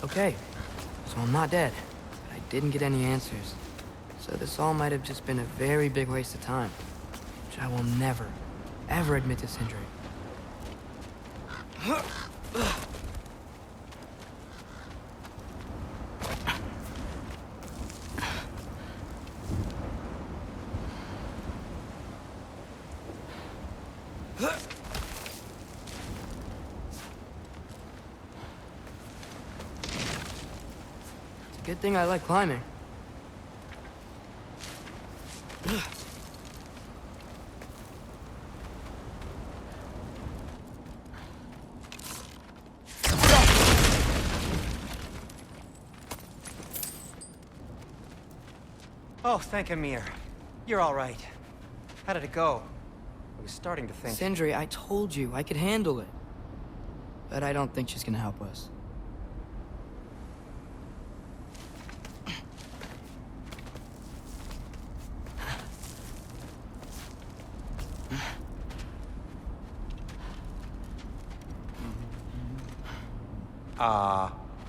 Okay, so I'm not dead, but I didn't get any answers. So this all might have just been a very big waste of time, which I will never, ever admit to Sindri. Good thing I like climbing. Oh, thank Amir. You're all right. How did it go? I was starting to think... Sindri, I told you I could handle it. But I don't think she's gonna help us.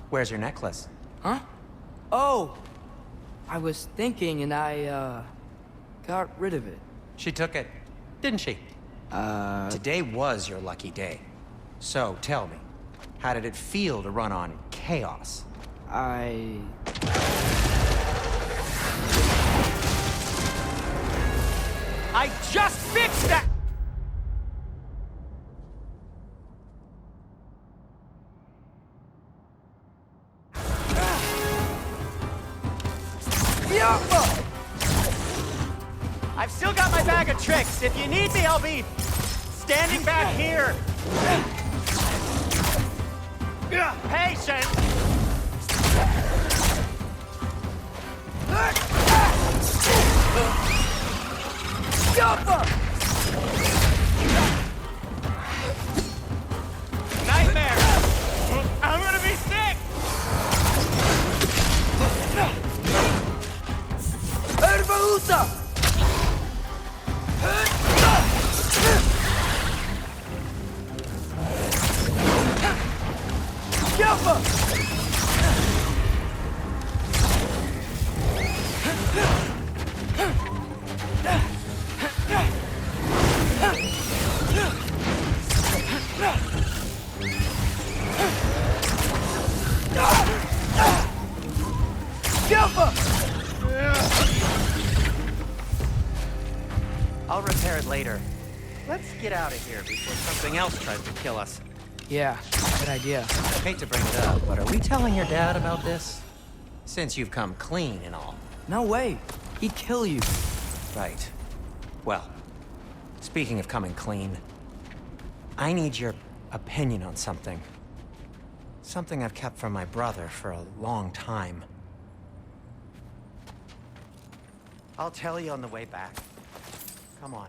Where's your necklace? Huh? Oh! I was thinking and I, got rid of it. She took it, didn't she? Today was your lucky day. So, tell me, how did it feel to run on chaos? I just fixed that! I've still got my bag of tricks. If you need me, I'll be standing back here. Patient! Nightmare! I'm gonna be sick! Erbaúta! I'll repair it later. Let's get out of here before something else tries to kill us. Yeah, good idea. Hate to bring it up, but are we telling your dad about this? Since you've come clean and all. No way. He'd kill you. Right. Well, speaking of coming clean, I need your opinion on something. Something I've kept from my brother for a long time. I'll tell you on the way back. Come on.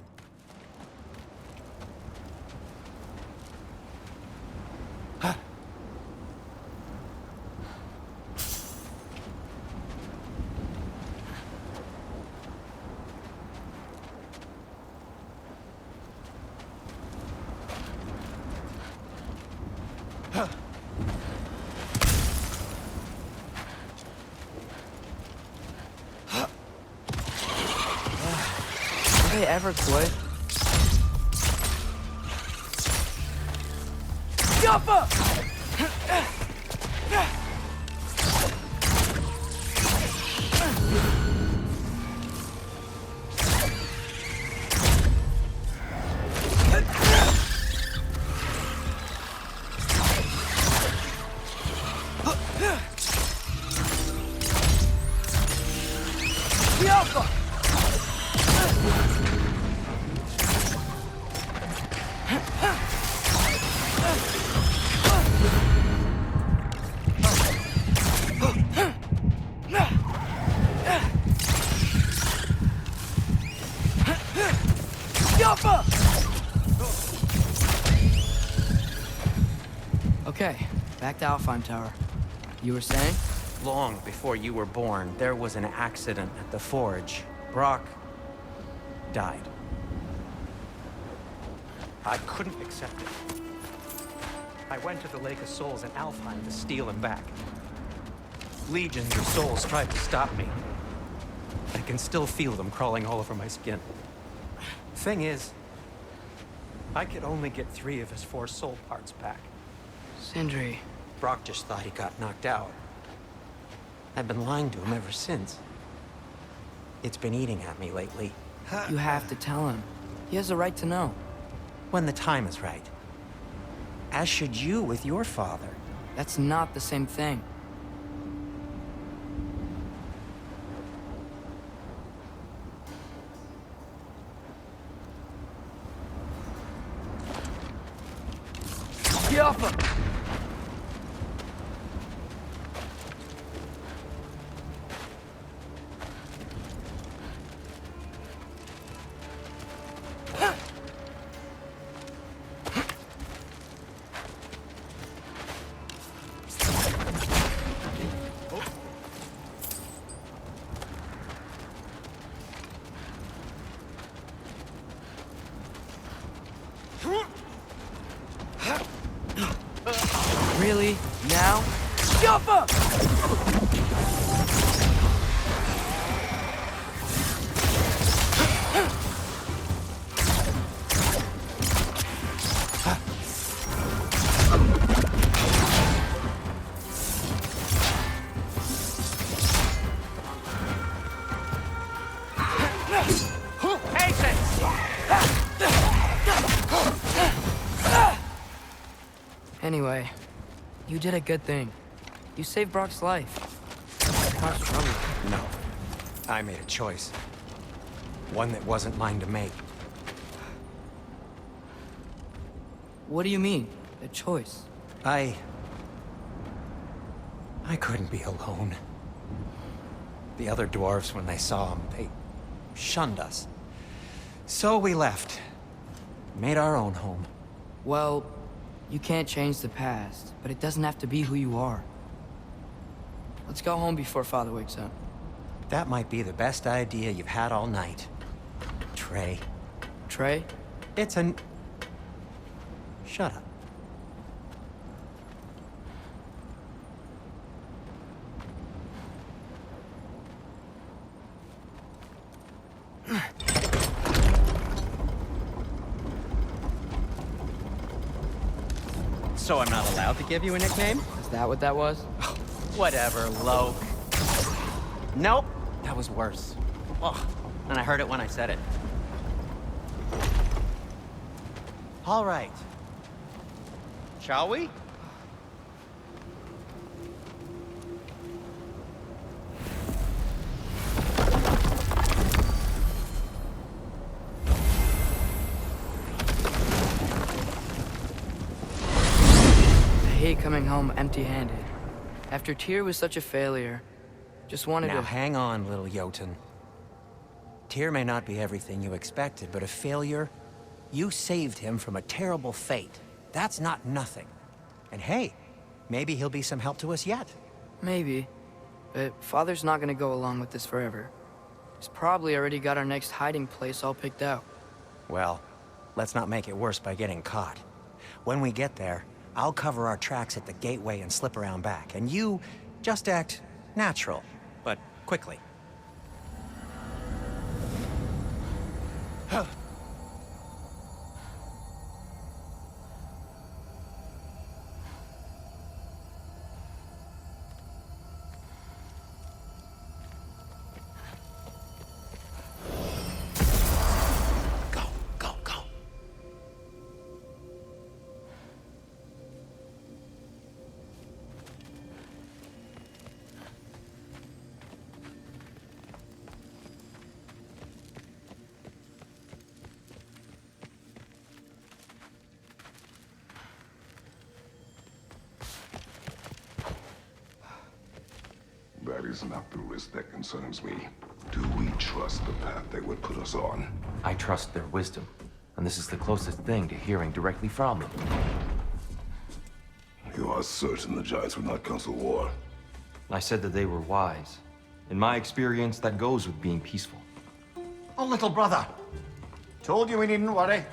Did they ever quit? Jumper! Okay, back to Alfheim Tower. You were saying? Long before you were born, there was an accident at the forge. Brock died. I couldn't accept it. I went to the Lake of Souls in Alfheim to steal him back. Legions of souls tried to stop me. I can still feel them crawling all over my skin. Thing is, I could only get 3 of his 4 soul parts back. Sindri. Brock just thought he got knocked out. I've been lying to him ever since. It's been eating at me lately. You have to tell him. He has a right to know. When the time is right. As should you with your father. That's not the same thing. Get off him! Really? Now? Jumpa! Anyway, you did a good thing. You saved Brock's life. It caused trouble. No. I made a choice. One that wasn't mine to make. What do you mean? A choice? I couldn't be alone. The other dwarves, when they saw him, they shunned us. So we left. Made our own home. Well, you can't change the past, but it doesn't have to be who you are. Let's go home before Father wakes up. That might be the best idea you've had all night. Trey. Trey? It's an... Shut up. So I'm not allowed to give you a nickname? Is that what that was? Whatever, Loke. Nope, that was worse. Ugh, and I heard it when I said it. All right. Shall we? I hate coming home empty-handed. After Tyr was such a failure, just wanted Now to... hang on, little Jotun. Tyr may not be everything you expected, but a failure? You saved him from a terrible fate. That's not nothing. And hey, maybe he'll be some help to us yet. Maybe. But Father's not gonna go along with this forever. He's probably already got our next hiding place all picked out. Well, let's not make it worse by getting caught. When we get there, I'll cover our tracks at the gateway and slip around back, and you just act natural, but quickly. That is not the risk that concerns me. Do we trust the path they would put us on? I trust their wisdom, and this is the closest thing to hearing directly from them. You are certain the Giants would not counsel war. I said that they were wise. In my experience, that goes with being peaceful. Oh, little brother. Told you we needn't worry.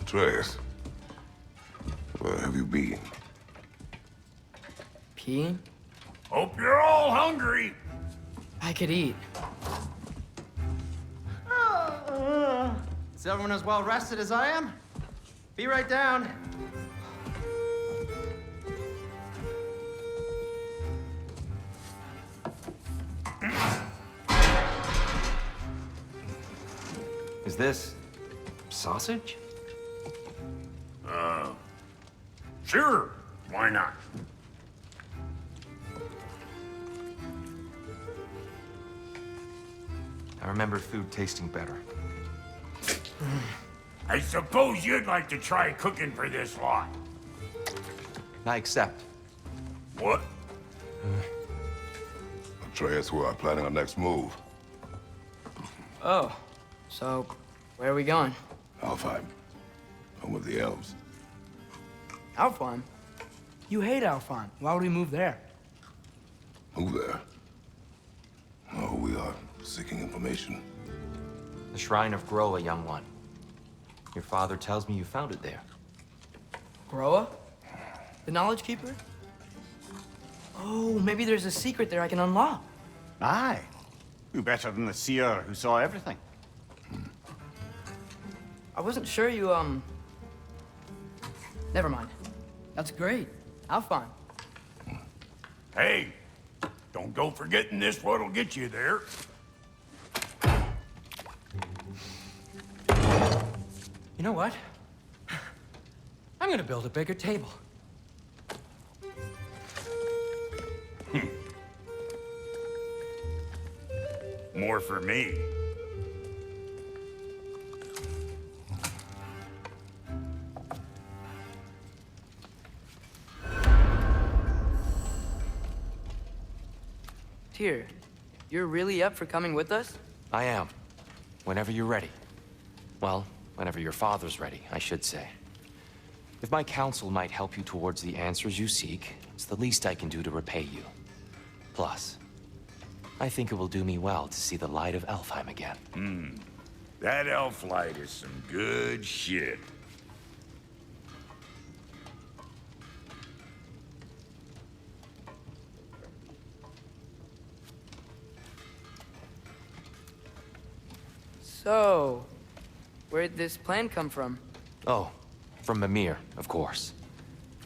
Atreus, where have you been? Peeing? Hope you're all hungry. I could eat. Is everyone as well rested as I am? Be right down. Is this sausage? Sure, why not? I remember food tasting better. I suppose you'd like to try cooking for this lot. I accept. What? Atreus, we are planning our next move. Oh, so where are we going? Alfheim. Home of the elves. Alfheim? You hate Alfheim. Why would we move there? Move there. Oh, we are seeking information. The Shrine of Groa, young one. Your father tells me you found it there. Groa? The Knowledge Keeper? Oh, maybe there's a secret there I can unlock. Aye. Who better than the seer who saw everything? I wasn't sure you, Never mind. That's great. Alfheim. Hey, don't go forgetting this what'll get you there. You know what? I'm gonna build a bigger table. More for me. Tyr, you're really up for coming with us? I am. Whenever you're ready. Well, whenever your father's ready, I should say. If my counsel might help you towards the answers you seek, it's the least I can do to repay you. Plus, I think it will do me well to see the light of Elfheim again. That elf light is some good shit. So, where'd this plan come from? Oh, from Mimir, of course.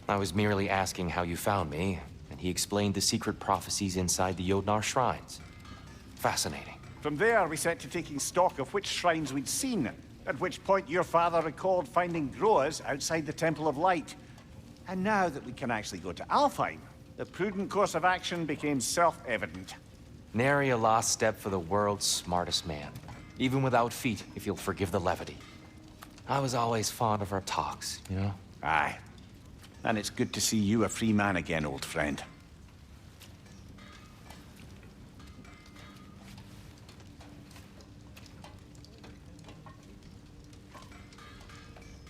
I was merely asking how you found me, and he explained the secret prophecies inside the Jotnar shrines. Fascinating. From there, we set to taking stock of which shrines we'd seen, at which point your father recalled finding Groas outside the Temple of Light. And now that we can actually go to Alfheim, the prudent course of action became self-evident. Nary a lost step for the world's smartest man. Even without feet, if you'll forgive the levity. I was always fond of our talks, you know? Aye. And it's good to see you a free man again, old friend.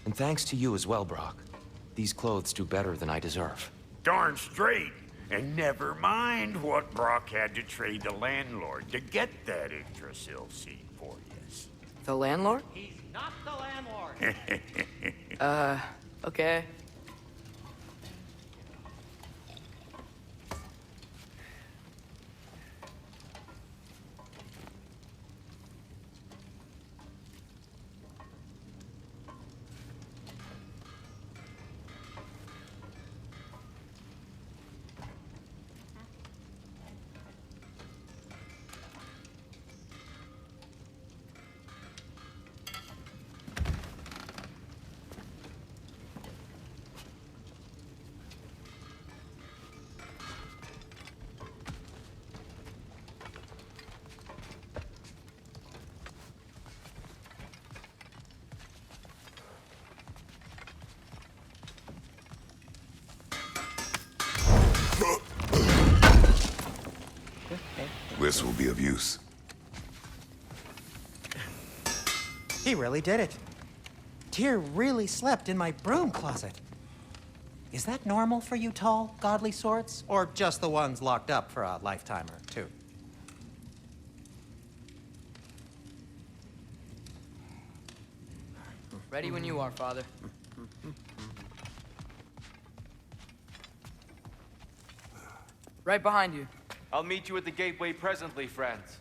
And thanks to you as well, Brock. These clothes do better than I deserve. Darn straight. And never mind what Brock had to trade the landlord to get that Yggdrasil seed for you. The landlord? He's not the landlord. Okay. This will be of use. He really did it. Tyr really slept in my broom closet. Is that normal for you tall, godly sorts? Or just the ones locked up for a lifetime or two? Ready when you are, Father. Right behind you. I'll meet you at the gateway presently, friends.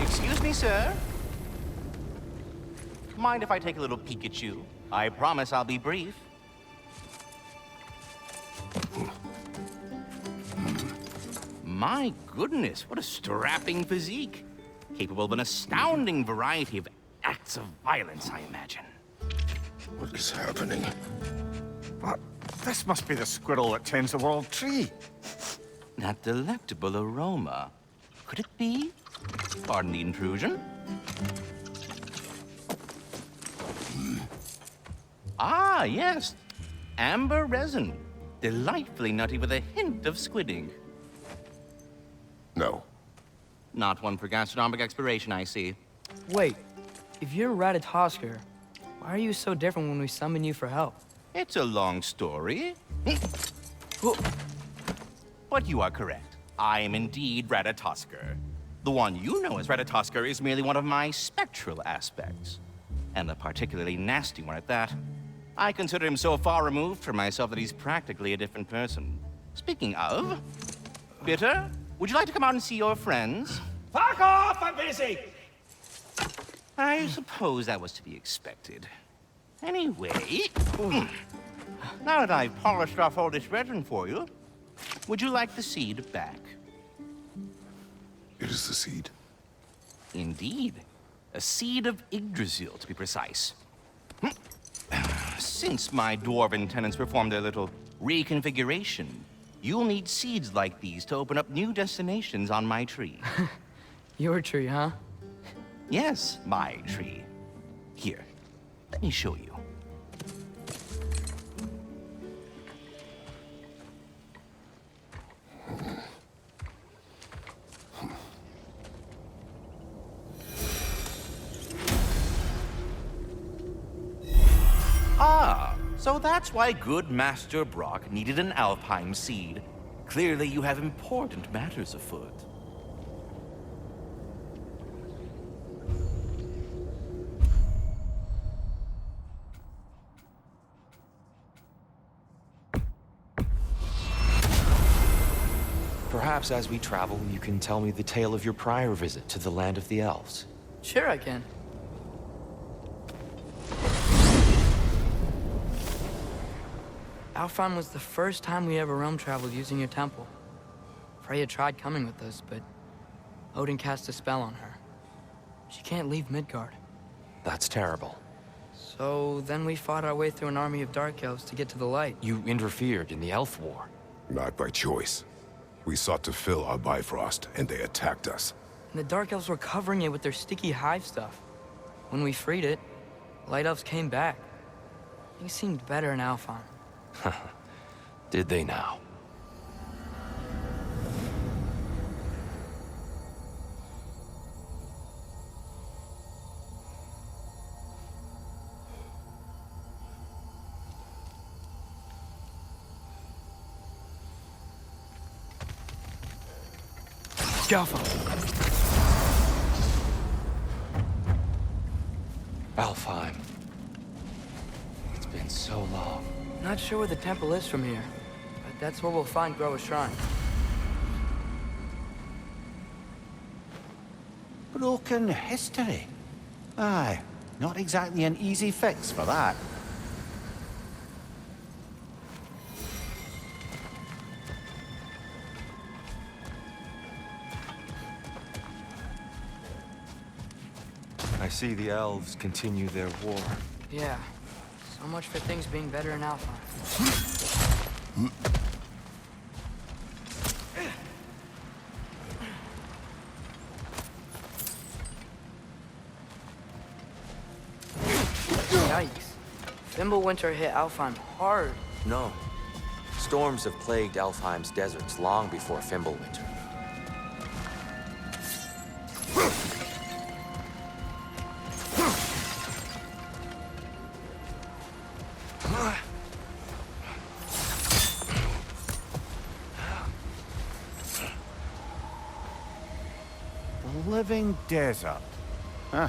Excuse me, sir. Mind if I take a little peek at you? I promise I'll be brief. My goodness, what a strapping physique. Capable of an astounding variety of acts of violence, I imagine. What is happening? This must be the squirrel that tends the world tree. That delectable aroma. Could it be? Pardon the intrusion. Ah, yes. Amber resin. Delightfully nutty with a hint of squid ink. No. Not one for gastronomic exploration, I see. Wait, if you're Ratatosker, why are you so different when we summon you for help? It's a long story. But you are correct. I am indeed Ratatosker. The one you know as Ratatosker is merely one of my spectral aspects. And a particularly nasty one at that. I consider him so far removed from myself that he's practically a different person. Speaking of, Bitter, would you like to come out and see your friends? Fuck off! I'm busy! I suppose that was to be expected. Anyway, now that I've polished off all this resin for you, would you like the seed back? It is the seed. Indeed. A seed of Yggdrasil, to be precise. Since my dwarven tenants performed their little reconfiguration, you'll need seeds like these to open up new destinations on my tree. Your tree, huh? Yes, my tree. Here, let me show you. Ah, so that's why good Master Brock needed an Alpine seed. Clearly you have important matters afoot. Perhaps as we travel, you can tell me the tale of your prior visit to the land of the elves. Sure I can. Alfheim was the first time we ever realm traveled using your temple. Freya tried coming with us, but Odin cast a spell on her. She can't leave Midgard. That's terrible. So then we fought our way through an army of dark elves to get to the light. You interfered in the Elf War. Not by choice. We sought to fill our Bifrost, and they attacked us. And the dark elves were covering it with their sticky hive stuff. When we freed it, light elves came back. Things seemed better in Alfheim. Did they now? Galfa. Alfheim. It's been so long. Not sure where the temple is from here, but that's where we'll find Groa's shrine. Broken history. Aye, not exactly an easy fix for that. I see the elves continue their war. Yeah, so much for things being better in Alpha. Yikes. Fimbulwinter hit Alfheim hard. No. Storms have plagued Alfheim's deserts long before Fimbulwinter. The living desert. Huh.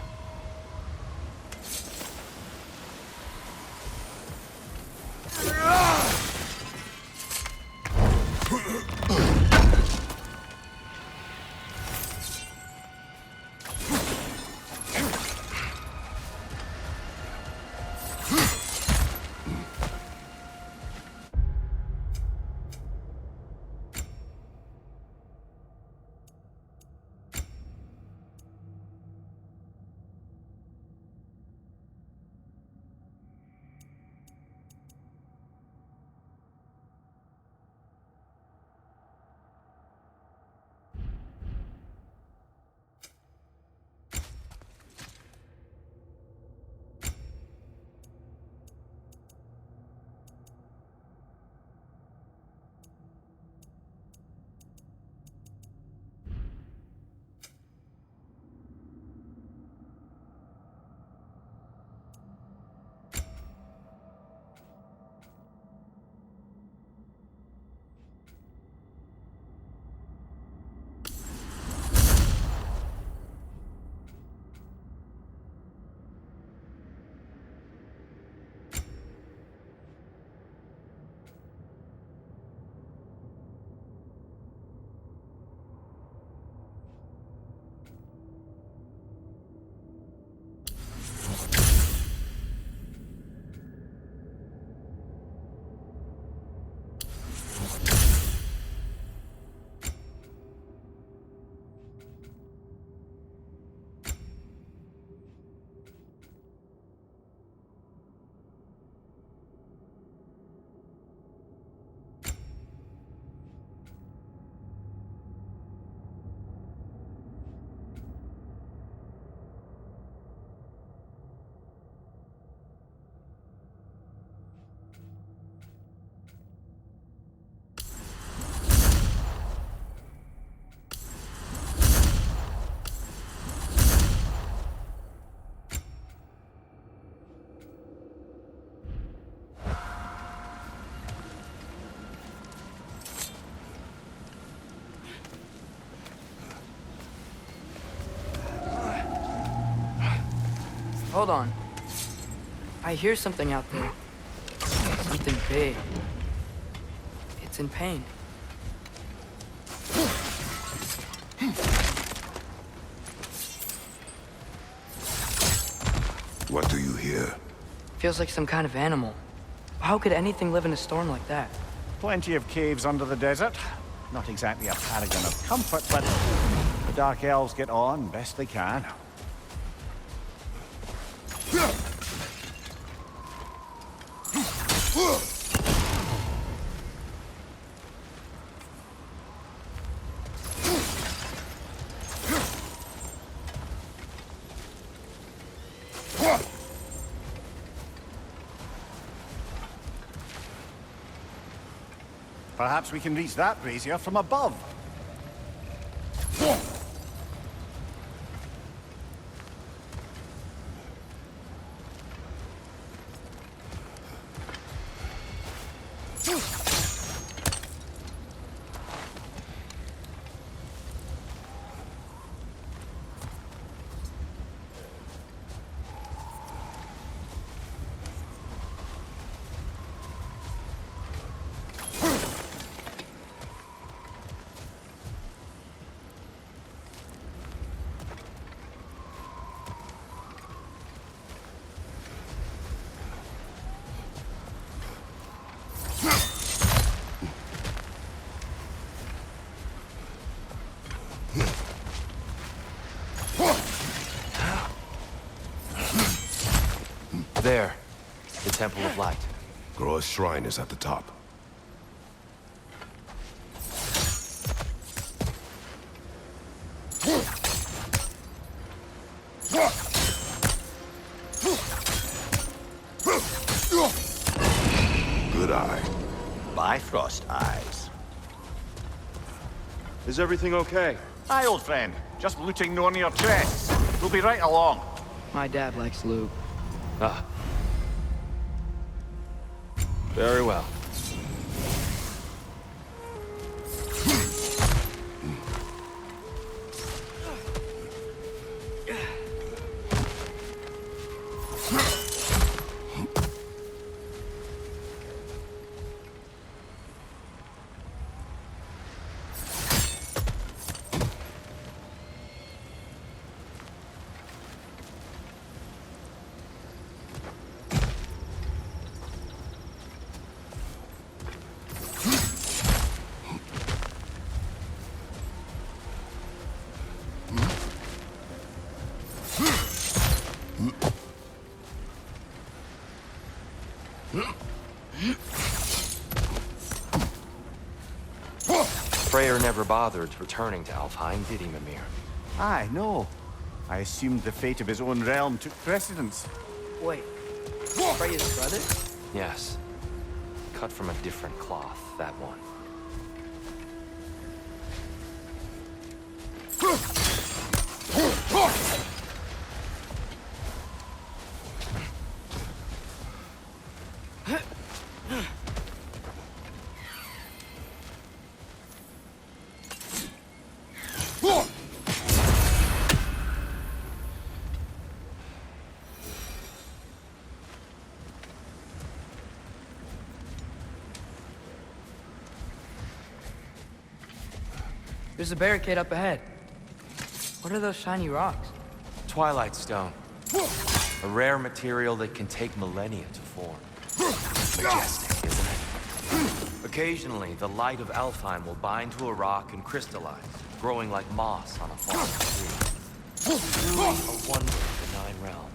Hold on. I hear something out there. Something big. It's in pain. What do you hear? Feels like some kind of animal. How could anything live in a storm like that? Plenty of caves under the desert. Not exactly a paragon of comfort, but the Dark Elves get on best they can. Perhaps we can reach that brazier from above. There. The Temple of Light. Groa's shrine is at the top. Good eye. Bifrost eyes. Is everything okay? Hi, old friend. Just looting one of your chests. We'll be right along. My dad likes loot. Ah. Very well. Freyr never bothered returning to Alfheim, did he, Mimir? Aye, no. I assumed the fate of his own realm took precedence. Wait, Freya's brother? Yes. Cut from a different cloth, that one. There's a barricade up ahead. What are those shiny rocks? Twilight Stone. A rare material that can take millennia to form. Majestic, isn't it? Occasionally, the light of Alfheim will bind to a rock and crystallize, growing like moss on a fallen tree. Truly a wonder of the Nine Realms.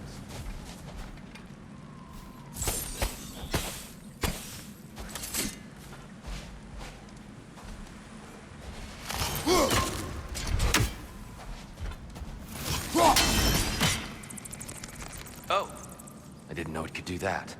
Oh, I didn't know it could do that.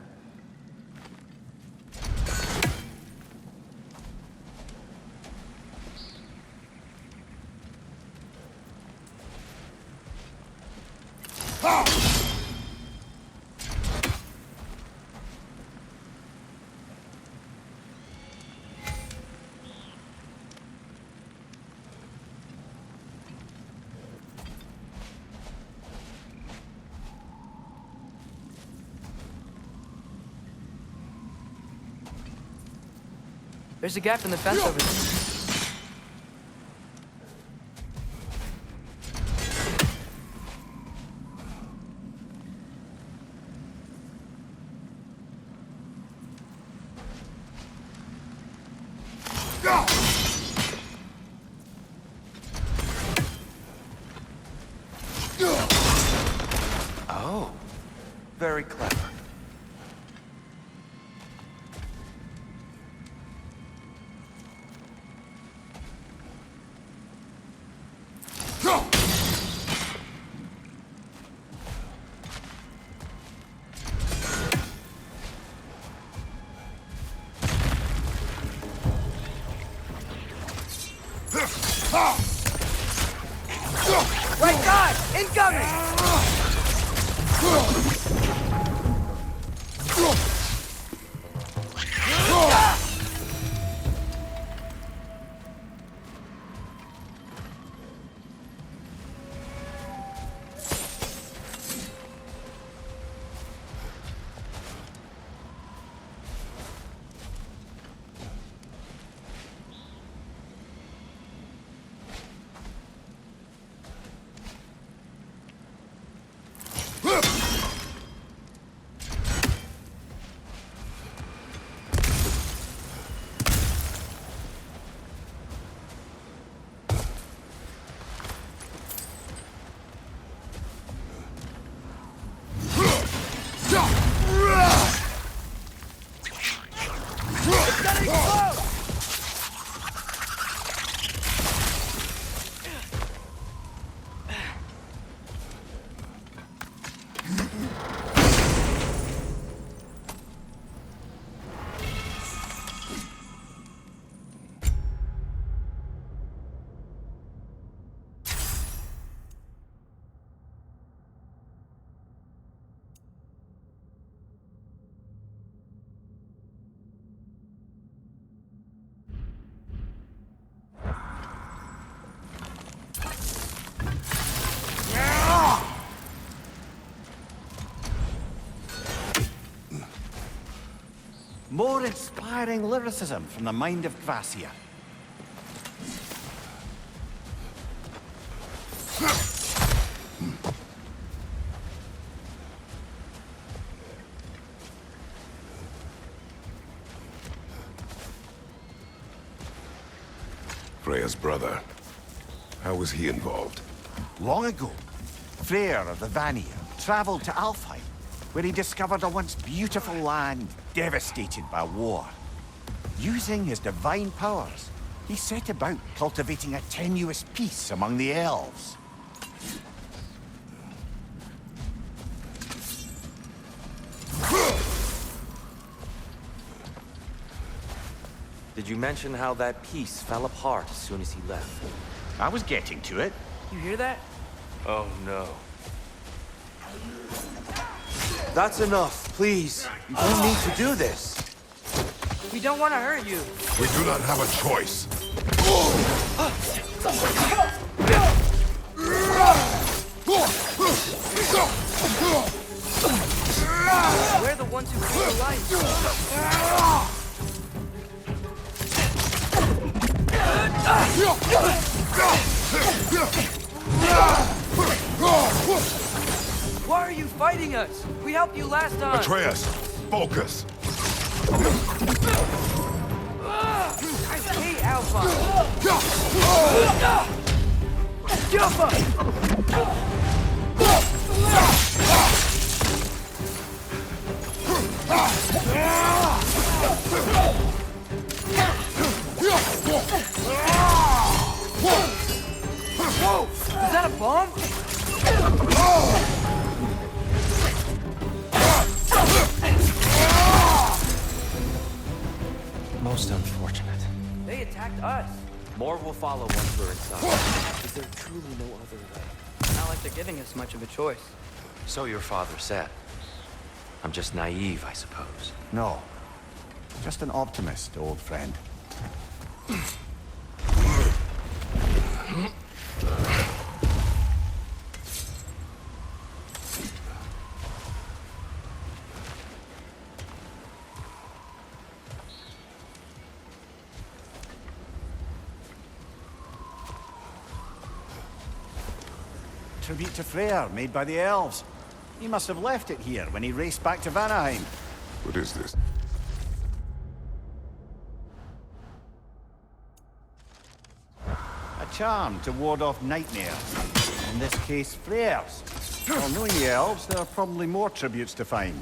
There's a gap in the fence over there. Oh, very clever. Right guard! Incoming! More inspiring lyricism from the mind of Gracia. Freya's brother. How was he involved? Long ago, Freyr of the Vanir traveled to Alfheim, where he discovered a once beautiful land devastated by war. Using his divine powers, he set about cultivating a tenuous peace among the elves. Did you mention how that piece fell apart as soon as he left? I was getting to it. You hear that? Oh, no. That's enough, please. You don't need to do this. We don't want to hurt you. We do not have a choice. We're the ones who bring the light. Why are you fighting us? We helped you last time. Atreus, focus. I hate Alpha. Whoa! Is that a bomb? Most unfortunate. They attacked us. More will follow once we're inside. Is there truly no other way? Not like they're giving us much of a choice. So your father said. I'm just naive, I suppose. No. Just an optimist, old friend. Tribute to Freyr, made by the elves. He must have left it here when he raced back to Vanaheim. What is this? A charm to ward off nightmares. In this case, Freyr's. Well, knowing the elves, there are probably more tributes to find.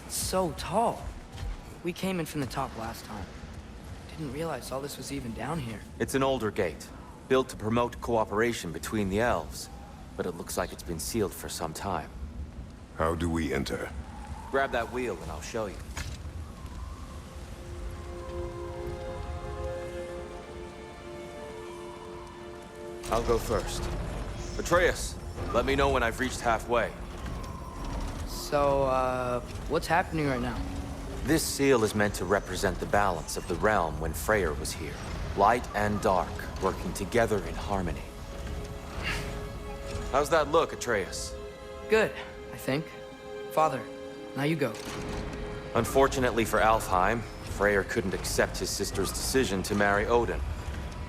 So tall. We came in from the top last time. Didn't realize all this was even down here. It's an older gate, built to promote cooperation between the elves. But it looks like it's been sealed for some time. How do we enter? Grab that wheel and I'll show you. I'll go first. Atreus, let me know when I've reached halfway. So, what's happening right now? This seal is meant to represent the balance of the realm when Freyr was here. Light and dark, working together in harmony. How's that look, Atreus? Good, I think. Father, now you go. Unfortunately for Alfheim, Freyr couldn't accept his sister's decision to marry Odin.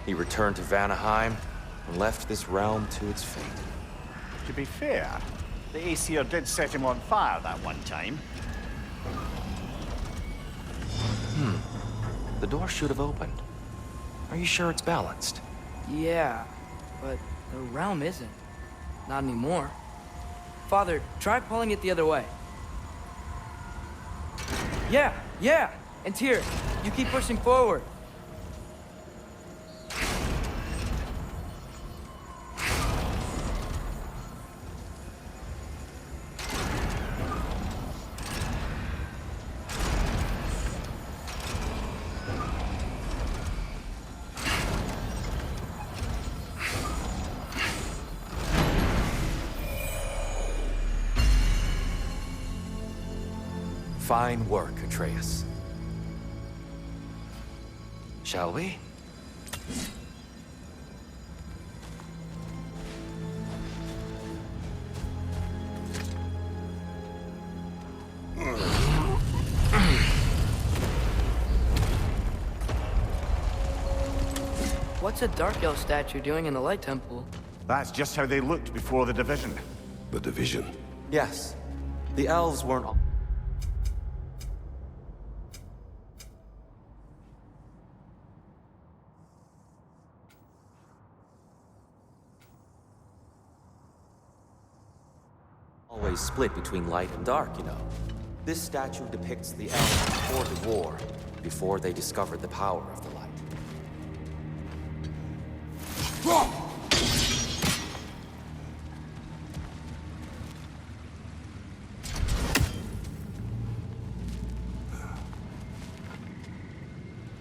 He returned to Vanaheim and left this realm to its fate. To be fair, the Aesir did set him on fire that one time. The door should have opened. Are you sure it's balanced? Yeah, but the realm isn't. Not anymore. Father, try pulling it the other way. Yeah! And here, you keep pushing forward. Fine work, Atreus. Shall we? What's a Dark Elf statue doing in the Light Temple? That's just how they looked before the division. The division. Yes. The elves weren't always split between light and dark, you know. This statue depicts the elves before the war, before they discovered the power of the light.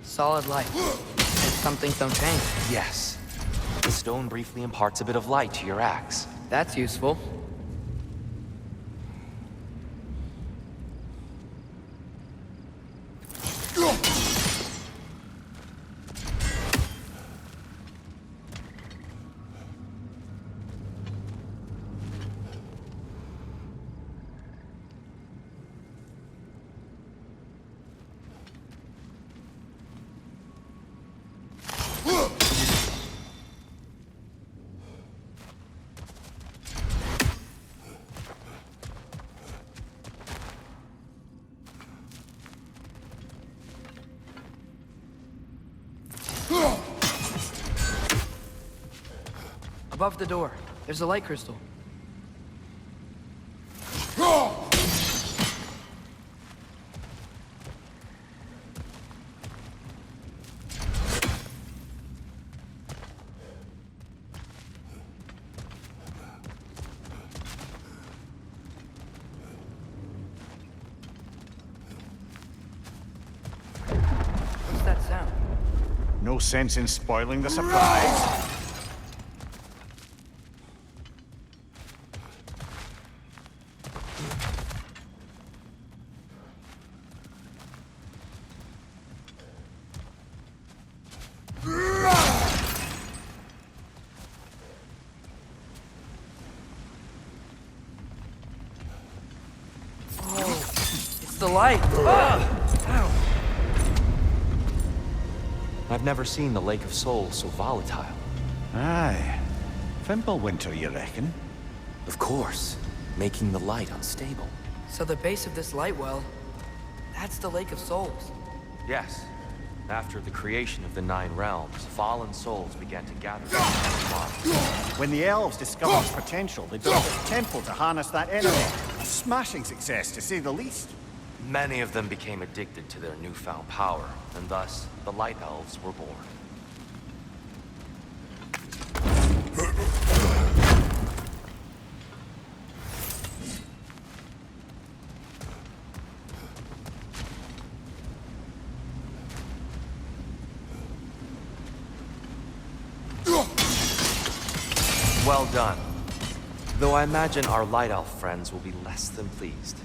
Solid light. Some things don't change. Yes. The stone briefly imparts a bit of light to your axe. That's useful. Above the door, there's a light crystal. What's that sound? No sense in spoiling the surprise. It's the light! Ow! I've never seen the Lake of Souls so volatile. Aye. Fimbulwinter, you reckon? Of course, making the light unstable. So the base of this light well, that's the Lake of Souls. Yes. After the creation of the Nine Realms, fallen souls began to gather together in the body. When the elves discovered its potential, they built a temple to harness that energy. A smashing success, to say the least. Many of them became addicted to their newfound power, and thus, the Light Elves were born. Well done. Though I imagine our Light Elf friends will be less than pleased.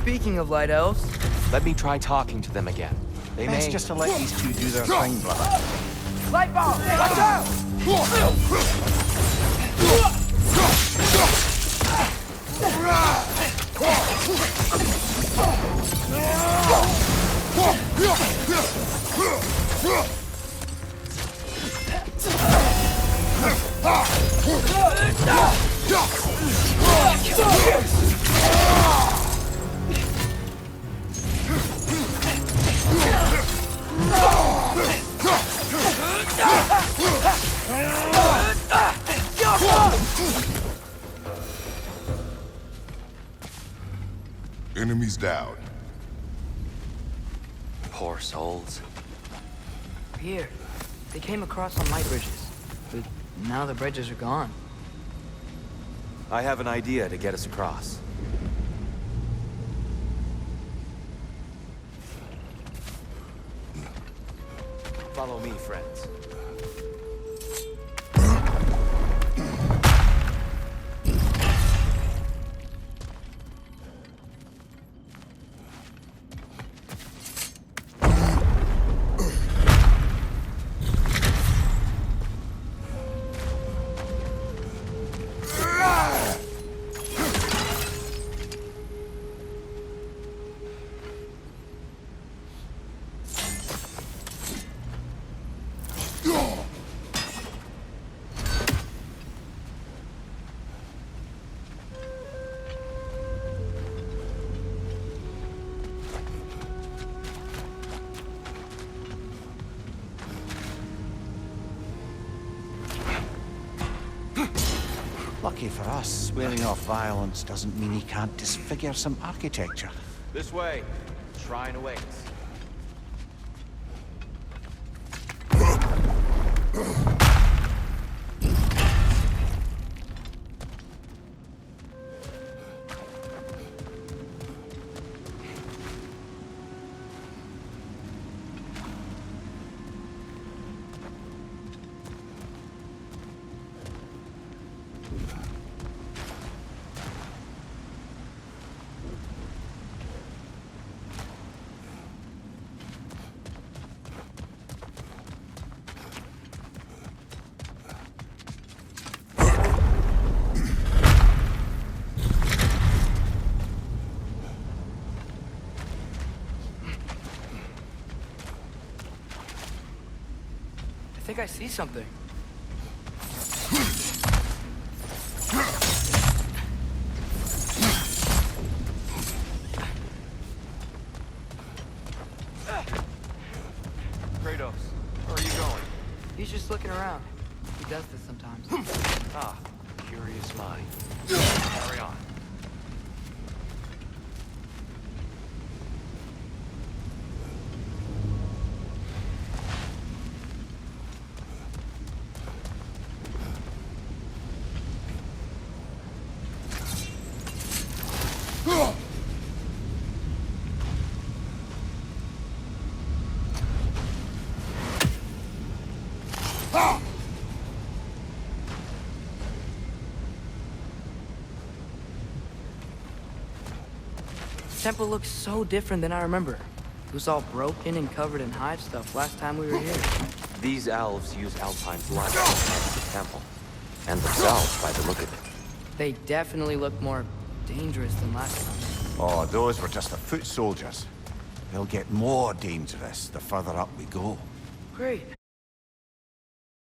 Speaking of light elves, Let me try talking to them again. They Best may... just to let these two do their thing, brother. light ball, watch out! Enemies down. Poor souls. Here, they came across on light bridges, but now the bridges are gone. I have an idea to get us across. Follow me, friends. Lucky for us, swearing off violence doesn't mean he can't disfigure some architecture. This way. Shrine awaits. I think I see something. Kratos, where are you going? He's just looking around. He does this sometimes. Ah, curious mind. Carry on. The temple looks so different than I remember. It was all broken and covered in hive stuff last time we were here. These elves use Alpine's light to enhance the temple. And themselves, by the look of it. They definitely look more dangerous than last time. Oh, those were just the foot soldiers. They'll get more dangerous the further up we go. Great.